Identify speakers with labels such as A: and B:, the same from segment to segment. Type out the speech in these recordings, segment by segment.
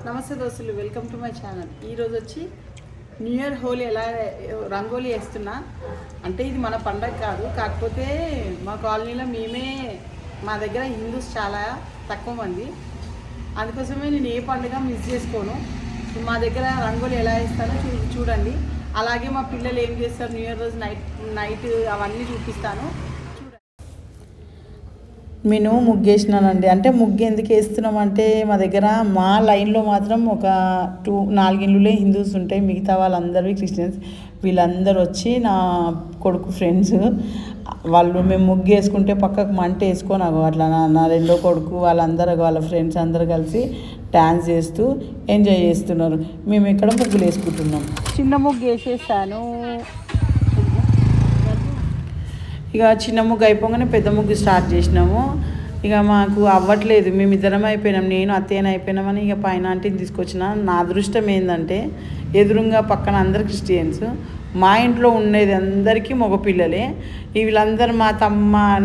A: నమస్తే దోస్తులు, welcome to my channel. ఈరోజు వచ్చి న్యూ ఇయర్ హోలీ ఎలా రంగోలీ వేస్తున్నా. అంటే ఇది మన పండగ కాదు, కాకపోతే మా కాలనీలో మా దగ్గర హిందూస్ చాలా తక్కువ మంది, అందుకోసమే నేను ఏ పండుగ మిస్ చేసుకోను. మా దగ్గర రంగోలీ ఎలా వేస్తానో చూడండి. అలాగే మా పిల్లలు ఏం చేస్తారు న్యూ ఇయర్ రోజు నైట్ అవన్నీ చూపిస్తాను. నేను ముగ్గేసినానండి. అంటే ముగ్గు ఎందుకు వేస్తున్నామంటే మా దగ్గర మా లైన్లో మాత్రం ఒక 4 ఇళ్ళులే హిందూస్ ఉంటాయి, మిగతా వాళ్ళందరూ క్రిస్టియన్స్. వీళ్ళందరూ వచ్చి నా కొడుకు ఫ్రెండ్స్ వాళ్ళు. మేము ముగ్గు వేసుకుంటే పక్కకు మంట వేసుకొని అట్లా నా రెండో కొడుకు వాళ్ళందరూ వాళ్ళ ఫ్రెండ్స్ అందరూ కలిసి డ్యాన్స్ చేస్తూ ఎంజాయ్ చేస్తున్నారు. మేము ఇక్కడ ముగ్గులు వేసుకుంటున్నాం. చిన్న ముగ్గు వేసేసాను. ఇక చిన్న ముగ్గు అయిపోగానే పెద్ద ముగ్గు స్టార్ట్ చేసినాము. ఇక మాకు అవ్వట్లేదు, మేము ఇద్దరం అయిపోయినాం, నేను అత్తయ్యని అయిపోయినామని ఇక పైన ఆంటీని తీసుకొచ్చిన. నా అదృష్టం ఏంటంటే ఎదురుగా పక్కన అందరు క్రిస్టియన్స్, మా ఇంట్లో ఉండేది అందరికీ మగపిల్లలే. వీళ్ళందరూ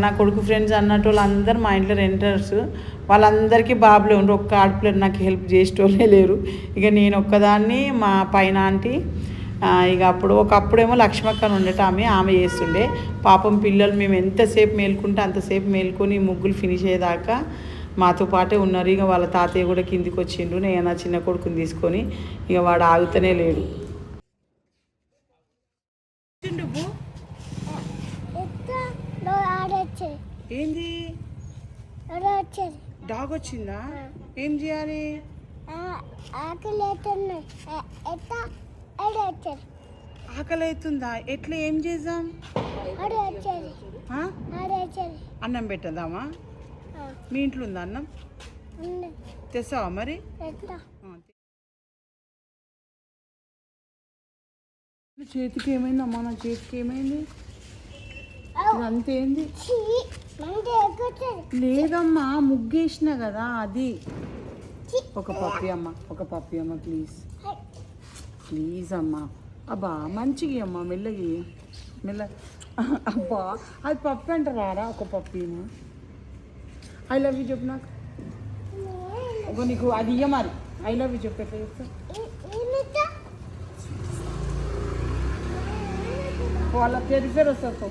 A: నా కొడుకు ఫ్రెండ్స్ అన్నట్టు వాళ్ళందరూ మా ఇంట్లో రెంటర్స్. వాళ్ళందరికీ బాబులే ఉండరు, ఒక్క ఆడపిల్లలు నాకు హెల్ప్ చేసేటోళ్ళే లేరు. ఇక నేను ఒక్కదాన్ని, మా పైన ఆంటీ. ఇక ఒకప్పుడేమో లక్ష్మక్కని ఉండేట, ఆమె చేస్తుండే. పాపం పిల్లలు మేము ఎంతసేపు మేలుకుంటే అంతసేపు మేలుకొని ముగ్గులు ఫినిష్ అయ్యేదాకా మాతో పాటే ఉన్నారు. ఇక వాళ్ళ తాతయ్య కూడా కిందికి వచ్చిండు. నేను నా చిన్న కొడుకుని తీసుకొని, ఇక వాడు ఆగుతూనే లేడు. ఏంది డాగ్ వచ్చిందా? ఏం చేయాలి? ఆకలి అవుతుందా? ఎట్లా ఏం చేద్దాం? అన్నం పెట్టదామా? మీ ఇంట్లో ఉందా అన్నం? తెస్తావా మరి? చేతికి ఏమైందమ్మా? నా చేతికి ఏమైంది? అంతేంది? లేదమ్మా, ముగ్గేసిన కదా అది. ఒక పప్పి అమ్మ ప్లీజ్ అమ్మా. అబ్బా మంచిగా అమ్మా, మెల్లగి అబ్బా అది పప్పి అంటారా? ఒక పప్పిను. ఐ లవ్ యూ చెప్పు నాకు. నీకు అది ఇయ్య మరి. ఐ లవ్ యూ చెప్పు. ఎట్లా చెప్తా? వాళ్ళ పేరు వస్తారు.